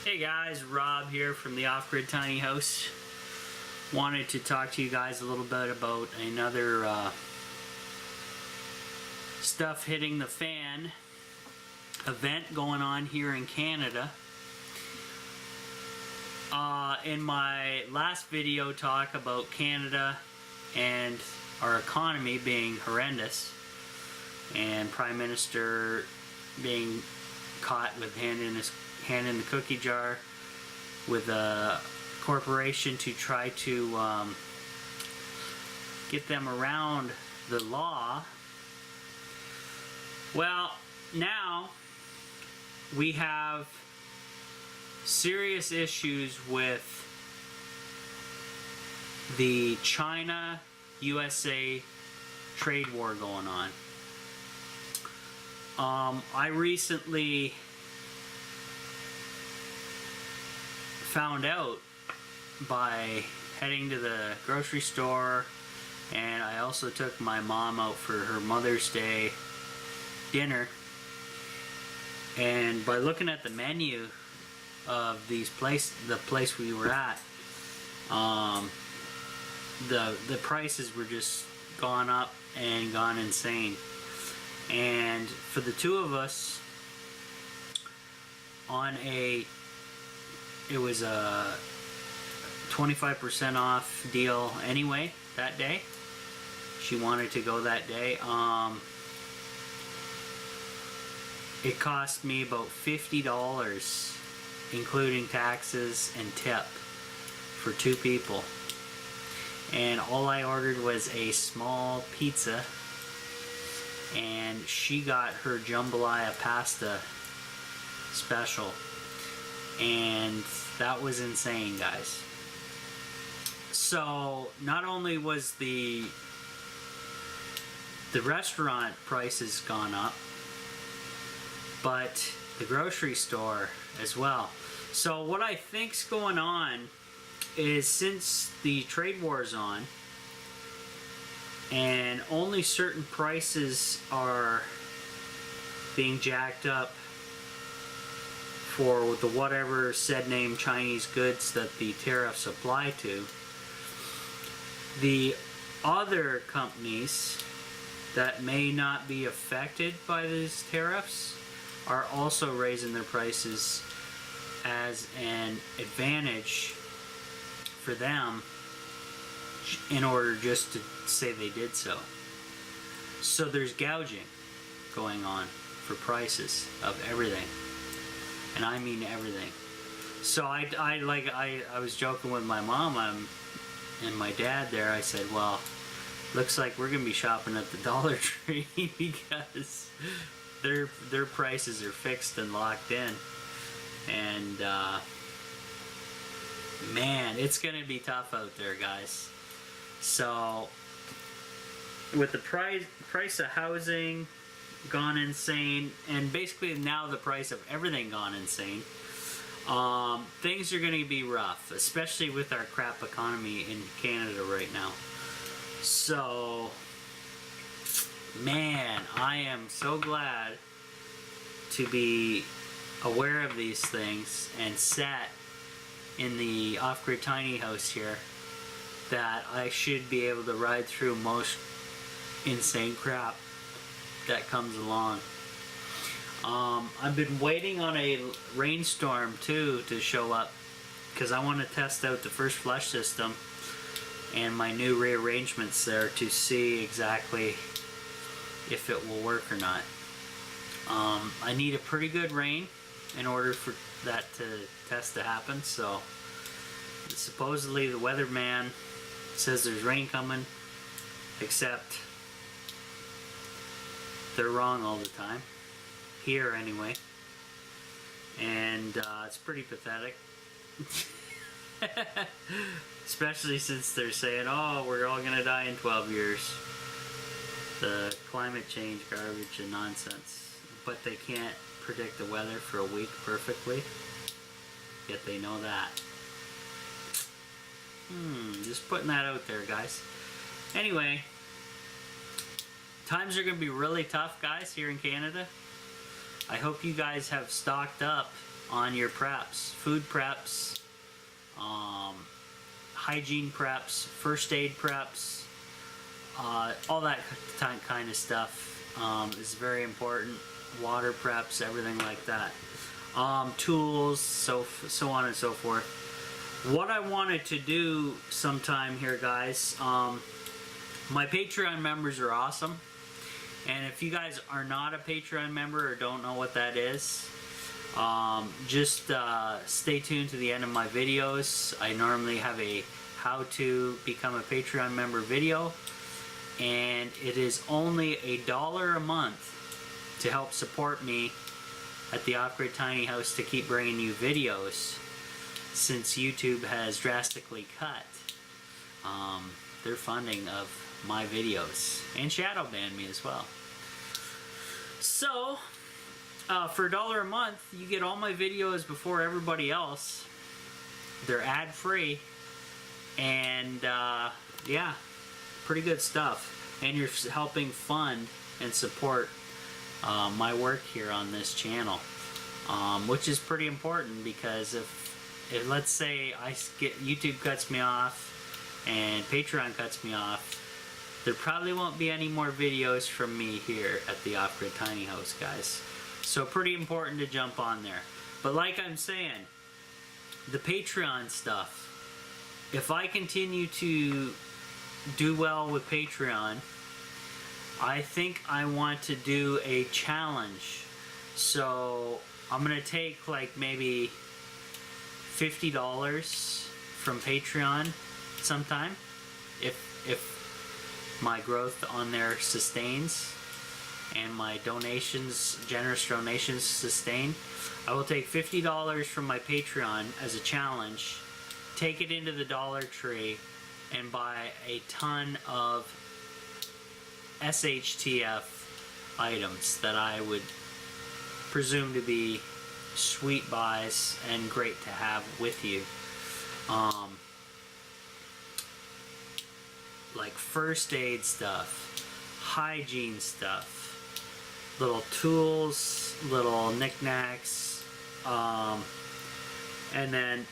Hey guys, Rob here from the Off-Grid Tiny House. Wanted to talk to you guys a little bit about another stuff hitting the fan event going on here in Canada. In my last video talk about Canada and our economy being horrendous and Prime Minister being caught with hand in the cookie jar with a corporation to try to get them around the law. Well, now we have serious issues with the China-USA trade war going on. I recently found out by heading to the grocery store, and I also took my mom out for her Mother's Day dinner, and by looking at the menu of the place we were at, the prices were just gone up and gone insane. And for the two of us, it was a 25% off deal anyway that day. She wanted to go that day. It cost me about $50, including taxes and tip, for two people. And all I ordered was a small pizza, and she got her jambalaya pasta special, and that was insane, guys. So not only was the restaurant prices gone up, but the grocery store as well. So what I think's going on is, since the trade war is on and only certain prices are being jacked up for the whatever said name Chinese goods that the tariffs apply to, the other companies that may not be affected by these tariffs are also raising their prices as an advantage for them, in order just to say they did so. So there's gouging going on for prices of everything, and I mean everything. So I was joking with my mom and my dad there. I said, well, looks like we're gonna be shopping at the Dollar Tree because their prices are fixed and locked in, and man, it's gonna be tough out there, guys. So with the price of housing gone insane, and basically now the price of everything gone insane, things are gonna be rough, especially with our crap economy in Canada right now. So, man, I am so glad to be aware of these things and set in the Off-Grid Tiny House here, that I should be able to ride through most insane crap that comes along. I've been waiting on a rainstorm too to show up, because I want to test out the first flush system and my new rearrangements there to see exactly if it will work or not. I need a pretty good rain in order for that test to happen. So supposedly the weatherman says there's rain coming, except they're wrong all the time, here anyway, and it's pretty pathetic. Especially since they're saying, oh, we're all gonna die in 12 years. The climate change garbage and nonsense. But they can't predict the weather for a week perfectly, yet they know that. Just putting that out there, guys. Anyway, times are going to be really tough, guys, here in Canada. I hope you guys have stocked up on your preps, food preps, hygiene preps, first aid preps, all that kind of stuff is very important. Water preps, everything like that. Tools, so on and so forth. What I wanted to do sometime here, guys, my Patreon members are awesome. And if you guys are not a Patreon member or don't know what that is, just stay tuned to the end of my videos. I normally have a how to become a Patreon member video, and it is only $1 a month to help support me at the Off-Grid Tiny House to keep bringing you videos, since YouTube has drastically cut their funding of my videos and shadow banned me as well. So for $1 a month, you get all my videos before everybody else. They're ad-free, and yeah, pretty good stuff. And you're helping fund and support my work here on this channel, which is pretty important, because if let's say YouTube cuts me off and Patreon cuts me off, there probably won't be any more videos from me here at the Off-Grid Tiny House, guys. So pretty important to jump on there. But like I'm saying, the Patreon stuff, if I continue to do well with Patreon, I think I want to do a challenge. So I'm gonna take like maybe $50 from Patreon sometime, if my growth on there sustains and my donations, generous donations, sustain. I will take $50 from my Patreon as a challenge, take it into the Dollar Tree, and buy a ton of SHTF items that I would presume to be sweet buys and great to have with you. Like first aid stuff, hygiene stuff, little tools, little knickknacks, and then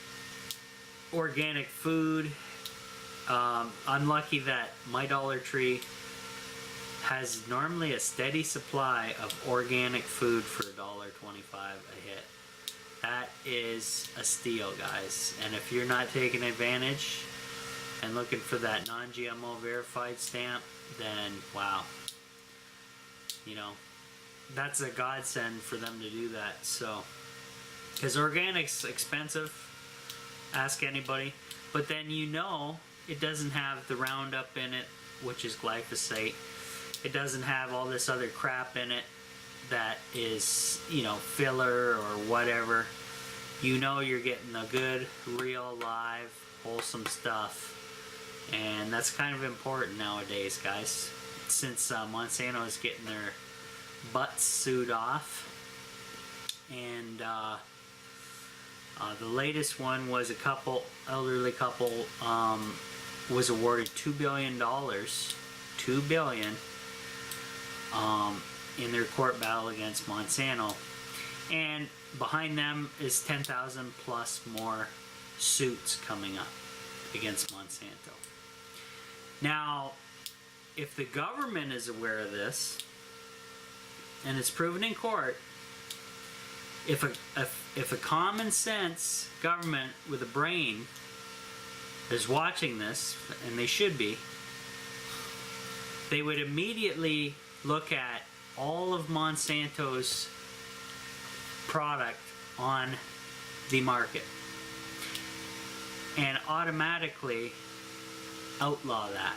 organic food. I'm lucky that my Dollar Tree has normally a steady supply of organic food for $1.25 a hit. That is a steal, guys. And if you're not taking advantage and looking for that non-GMO verified stamp, then wow, you know, that's a godsend for them to do that. So, because organic's expensive, ask anybody, but then you know it doesn't have the Roundup in it, which is glyphosate. It doesn't have all this other crap in it that is, you know, filler or whatever. You know you're getting a good, real, live, wholesome stuff. And that's kind of important nowadays, guys, since Monsanto is getting their butts sued off. And the latest one was a elderly couple was awarded $2 billion, $2 billion, in their court battle against Monsanto. And behind them is 10,000 plus more suits coming up against Monsanto. Now, if the government is aware of this, and it's proven in court, if a common sense government with a brain is watching this, and they should be, they would immediately look at all of Monsanto's product on the market and automatically outlaw that.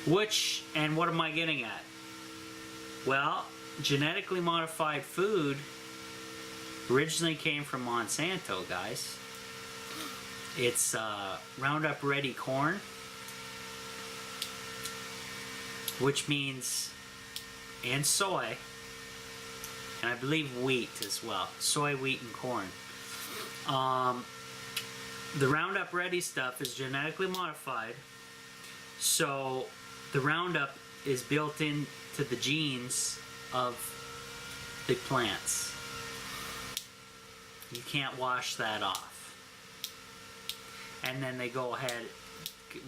Which, and what am I getting at? Well, genetically modified food originally came from Monsanto, guys. It's Roundup Ready corn, which means, and soy, and I believe wheat as well. Soy, wheat, and corn. The Roundup Ready stuff is genetically modified, so the Roundup is built into the genes of the plants. You can't wash that off. And then they go ahead,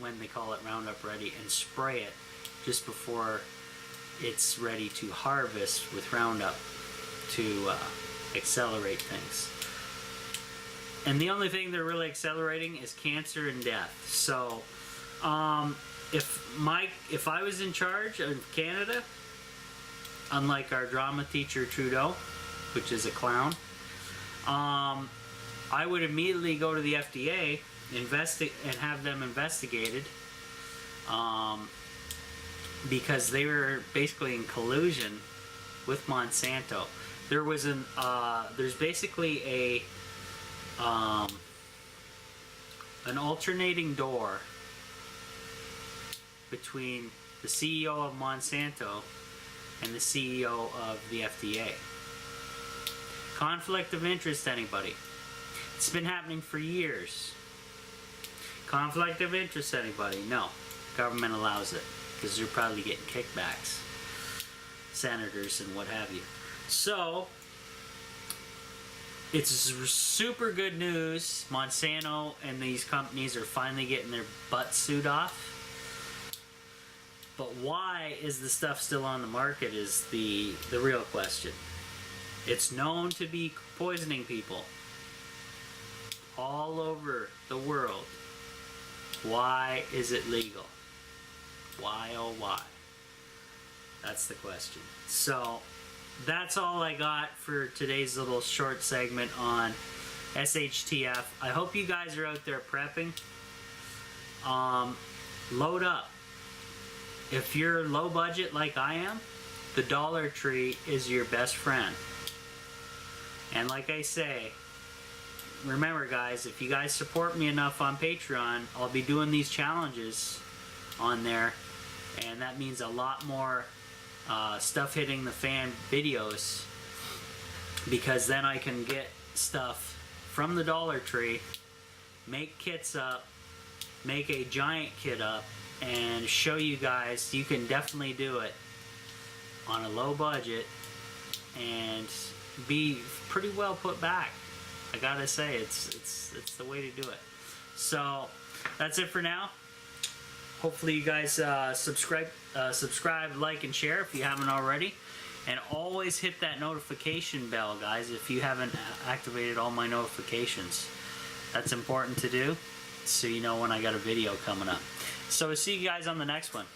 when they call it Roundup Ready, and spray it just before it's ready to harvest with Roundup to accelerate things. And the only thing they're really accelerating is cancer and death. So if I was in charge of Canada, unlike our drama teacher Trudeau, which is a clown, I would immediately go to the FDA, and have them investigated, because they were basically in collusion with Monsanto. There was there's basically an alternating door between the CEO of Monsanto and the CEO of the FDA. Conflict of interest, anybody? It's been happening for years. Conflict of interest, anybody? No. Government allows it because they're probably getting kickbacks. Senators and what have you. So, it's super good news. Monsanto and these companies are finally getting their butt sued off. But why is the stuff still on the market is the real question. It's known to be poisoning people all over the world. Why is it legal? Why, oh why? That's the question. So, that's all I got for today's little short segment on SHTF. I hope you guys are out there prepping. Load up. If you're low budget like I am, the Dollar Tree is your best friend. And like I say, remember guys, if you guys support me enough on Patreon, I'll be doing these challenges on there, and that means a lot more stuff hitting the fan videos, because then I can get stuff from the Dollar Tree, make kits up, make a giant kit up, and show you guys you can definitely do it on a low budget and be pretty well put back. I gotta say, it's the way to do it. So that's it for now. Hopefully you guys subscribe, like, and share if you haven't already. And always hit that notification bell, guys, if you haven't activated all my notifications. That's important to do, so you know when I got a video coming up. So we'll see you guys on the next one.